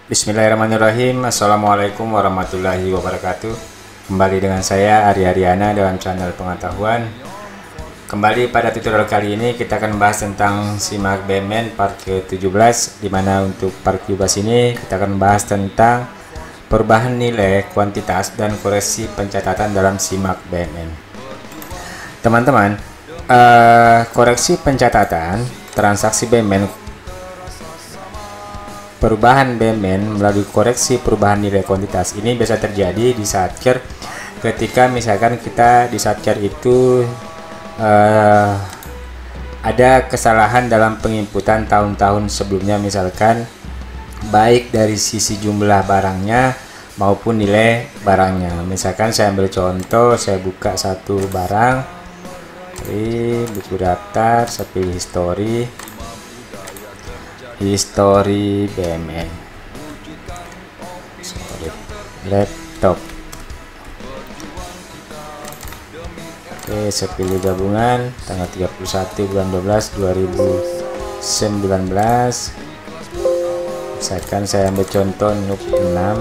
Bismillahirrahmanirrahim. Assalamualaikum warahmatullahi wabarakatuh. Kembali dengan saya Ari Haryana dalam channel pengetahuan. Kembali pada tutorial kali ini kita akan membahas tentang SIMAK BMN part ke-17, dimana untuk part ke-17 ini kita akan membahas tentang perubahan nilai kuantitas dan koreksi pencatatan dalam SIMAK BMN. Teman-teman, koreksi pencatatan transaksi BMN, perubahan BMN melalui koreksi perubahan nilai kuantitas ini bisa terjadi di saat care ketika misalkan kita di saat care itu ada kesalahan dalam penginputan tahun-tahun sebelumnya, misalkan baik dari sisi jumlah barangnya maupun nilai barangnya. Misalkan saya ambil contoh, saya buka satu barang, di buku daftar, saya pilih history BMN, laptop. Oke, saya pilih gabungan tanggal 31 bulan 12 2019. Misalkan saya ambil contoh NUP 6.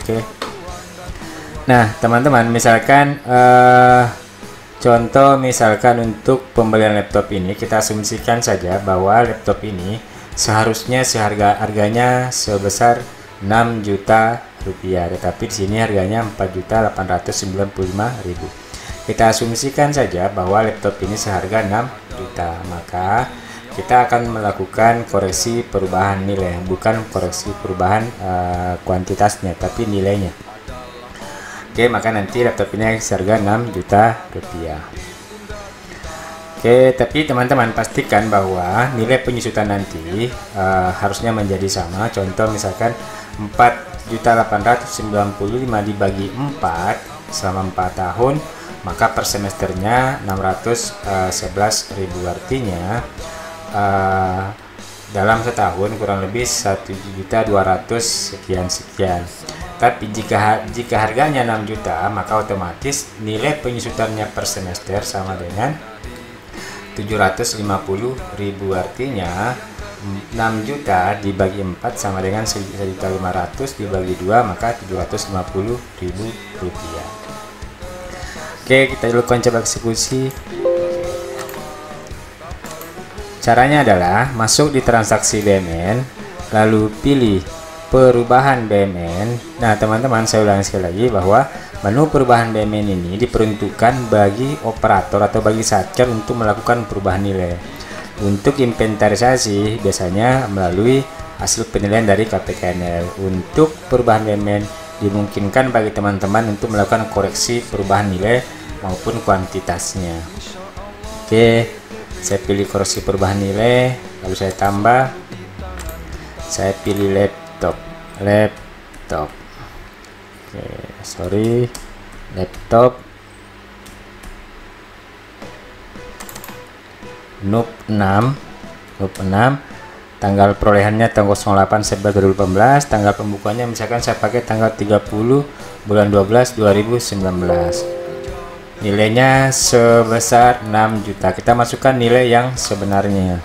Oke, nah teman-teman, misalkan contoh misalkan untuk pembelian laptop ini, kita asumsikan saja bahwa laptop ini seharusnya harganya sebesar 6 juta rupiah, tetapi di sini harganya 4.895.000. Kita asumsikan saja bahwa laptop ini seharga 6 juta, maka kita akan melakukan koreksi perubahan nilai, bukan koreksi perubahan kuantitasnya, tapi nilainya. Oke, maka nanti laptop ini seharga 6 juta rupiah. Oke, tapi teman-teman pastikan bahwa nilai penyusutan nanti harusnya menjadi sama. Contoh misalkan 4.895 dibagi 4 selama 4 tahun, maka per semesternya 611.000, artinya dalam setahun kurang lebih 1.200.000 sekian. Tapi jika harganya 6 juta, maka otomatis nilai penyusutannya per semester sama dengan 750.000, artinya 6 juta dibagi 4 sama dengan 1.500 dibagi 2, maka 750.000 rupiah. Oke, kita lakukan coba eksekusi. Caranya adalah masuk di transaksi BMN, lalu pilih perubahan BMN. Nah teman-teman, saya ulangi sekali lagi bahwa menu perubahan BMN ini diperuntukkan bagi operator atau bagi satker untuk melakukan perubahan nilai. Untuk inventarisasi biasanya melalui hasil penilaian dari KPKNL. Untuk perubahan BMN dimungkinkan bagi teman-teman untuk melakukan koreksi perubahan nilai maupun kuantitasnya. Oke, saya pilih koreksi perubahan nilai, lalu saya tambah, saya pilih laptop. Oke, sorry, laptop NUP 6, tanggal perolehannya tanggal 08/11/2018, tanggal pembukanya misalkan saya pakai tanggal 30 bulan 12 2019. Nilainya sebesar 6 juta. Kita masukkan nilai yang sebenarnya.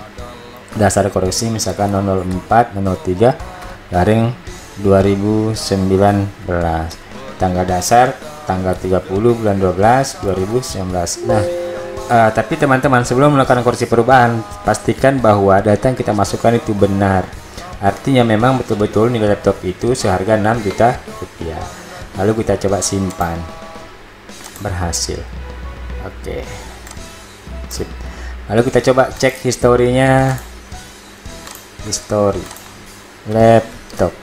Dasar koreksi misalkan 004/03/2019. Tanggal dasar tanggal 30 bulan 12 2019. Nah, tapi teman-teman, sebelum melakukan koreksi perubahan, pastikan bahwa data yang kita masukkan itu benar. Artinya memang betul-betul nilai laptop itu seharga 6 juta rupiah. Lalu kita coba simpan. Berhasil. Oke, sip. Lalu kita coba cek historinya. History laptop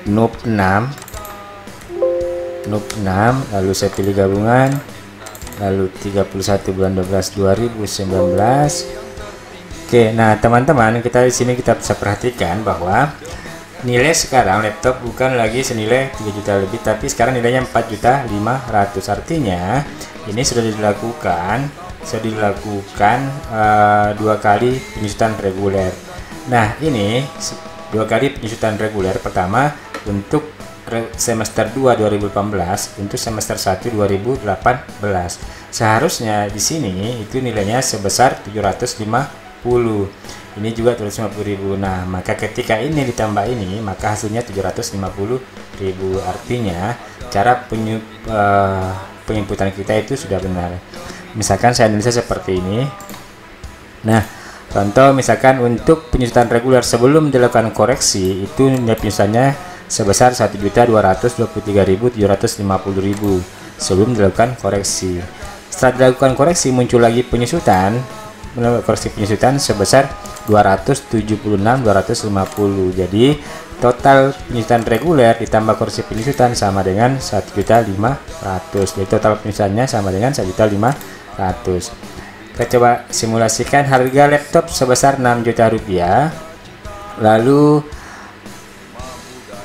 NUP 6, lalu saya pilih gabungan, lalu 31 bulan 12 2019. Oke, nah teman-teman, kita di sini kita bisa perhatikan bahwa nilai sekarang laptop bukan lagi senilai 3 juta lebih, tapi sekarang nilainya 4.500.000. Artinya ini sudah dilakukan 2 kali penyusutan reguler. Nah, ini 2 kali penyusutan reguler. Pertama untuk semester 2 2018, untuk semester 1 2018. Seharusnya di sini itu nilainya sebesar 750.000. Ini juga 250.000. Nah, maka ketika ini ditambah ini, maka hasilnya 750.000. Artinya cara penginputan kita itu sudah benar. Misalkan saya analisa seperti ini. Nah, contoh misalkan untuk penyusutan reguler sebelum dilakukan koreksi itu nilai penyusutannya sebesar 1.223.750.000 sebelum dilakukan koreksi. Setelah dilakukan koreksi muncul lagi penyusutan, koreksi penyusutan sebesar 276.250. Jadi total penyusutan reguler ditambah koreksi penyusutan sama dengan 1.500.000. Jadi total penyusutannya sama dengan 1.500.000. Kita coba simulasikan harga laptop sebesar 6 juta rupiah. Lalu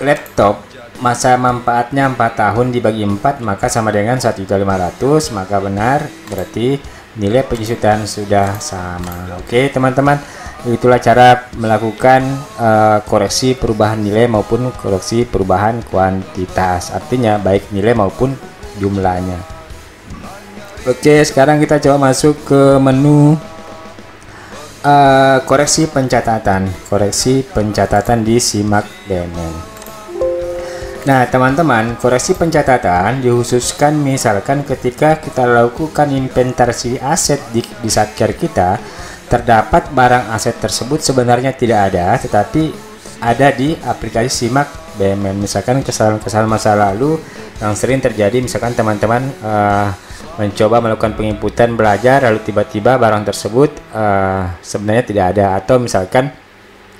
laptop masa manfaatnya 4 tahun dibagi 4, maka sama dengan 1.500.000. Maka benar, berarti nilai penyusutan sudah sama. Oke teman-teman, itulah cara melakukan koreksi perubahan nilai maupun koreksi perubahan kuantitas, artinya baik nilai maupun jumlahnya. Oke, sekarang kita coba masuk ke menu koreksi pencatatan di Simak BMN. Nah teman-teman, koreksi pencatatan dikhususkan misalkan ketika kita lakukan inventarisasi aset di Satker kita, terdapat barang aset tersebut sebenarnya tidak ada, tetapi ada di aplikasi Simak BMN. Misalkan kesalahan-kesalahan masa lalu yang sering terjadi, misalkan teman-teman mencoba melakukan penginputan belajar, lalu tiba-tiba barang tersebut sebenarnya tidak ada, atau misalkan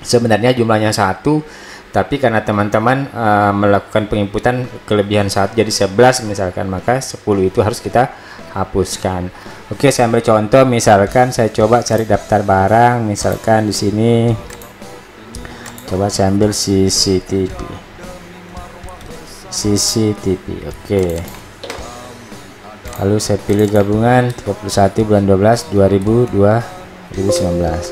sebenarnya jumlahnya 1, tapi karena teman-teman melakukan penginputan kelebihan 1 jadi 11 misalkan, maka 10 itu harus kita hapuskan. Oke, saya ambil contoh, misalkan saya coba cari daftar barang, misalkan di sini coba saya ambil CCTV. Oke, lalu saya pilih gabungan 31 bulan 12 2019.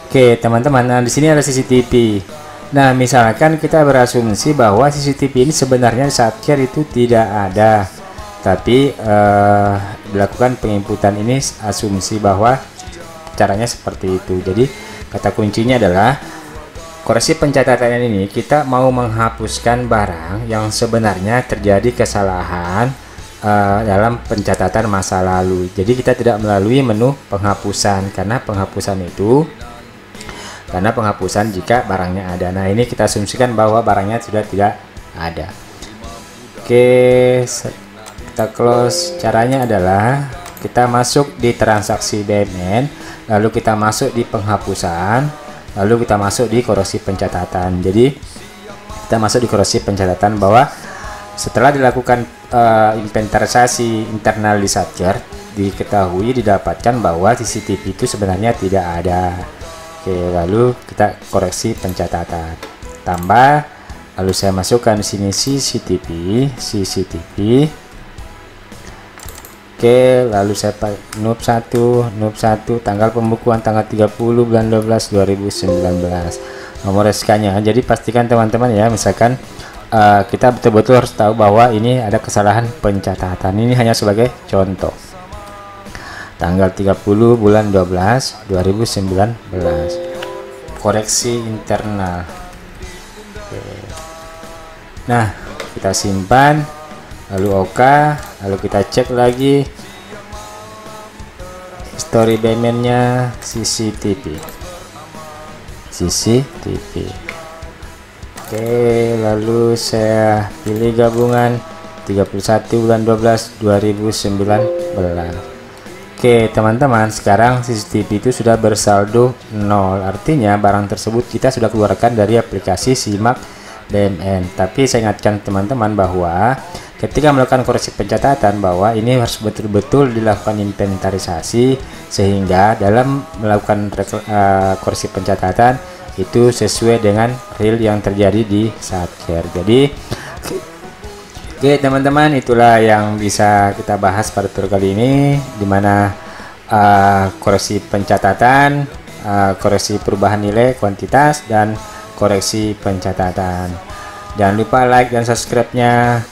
Oke teman-teman, nah di sini ada CCTV. Nah misalkan kita berasumsi bahwa CCTV ini sebenarnya di Satker itu tidak ada, tapi dilakukan penginputan ini asumsi bahwa caranya seperti itu. Jadi kata kuncinya adalah koreksi pencatatan ini kita mau menghapuskan barang yang sebenarnya terjadi kesalahan dalam pencatatan masa lalu. Jadi kita tidak melalui menu penghapusan, karena penghapusan jika barangnya ada. Nah ini kita asumsikan bahwa barangnya sudah tidak ada. Oke, kita close. Caranya adalah kita masuk di transaksi BMN, lalu kita masuk di penghapusan, lalu kita masuk di koreksi pencatatan. Jadi kita masuk di koreksi pencatatan bahwa setelah dilakukan inventarisasi internal di Satker, didapatkan bahwa CCTV itu sebenarnya tidak ada. Oke, lalu kita koreksi pencatatan, tambah, lalu saya masukkan di sini CCTV. Oke, lalu saya pakai NUP 1 tanggal pembukuan tanggal 30 bulan 12 2019, nomor SK-nya. Jadi pastikan teman-teman ya, misalkan kita betul-betul harus tahu bahwa ini ada kesalahan pencatatan. Ini hanya sebagai contoh. Tanggal 30 bulan 12 2019, koreksi internal. Oke. Nah kita simpan, lalu OK, lalu kita cek lagi history BMN nya CCTV. Oke, lalu saya pilih gabungan 31 bulan 12 2019. Oke teman-teman, sekarang CCTV itu sudah bersaldo 0, artinya barang tersebut kita sudah keluarkan dari aplikasi Simak BMN. Tapi saya ingatkan teman-teman bahwa ketika melakukan koreksi pencatatan, bahwa ini harus betul-betul dilakukan inventarisasi, sehingga dalam melakukan koreksi pencatatan itu sesuai dengan real yang terjadi di Satker. Jadi oke teman-teman, itulah yang bisa kita bahas pada tutorial kali ini, dimana koreksi pencatatan, koreksi perubahan nilai kuantitas, dan koreksi pencatatan. Jangan lupa like dan subscribe-nya.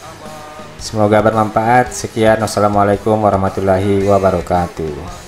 Semoga bermanfaat. Sekian, wassalamualaikum warahmatullahi wabarakatuh.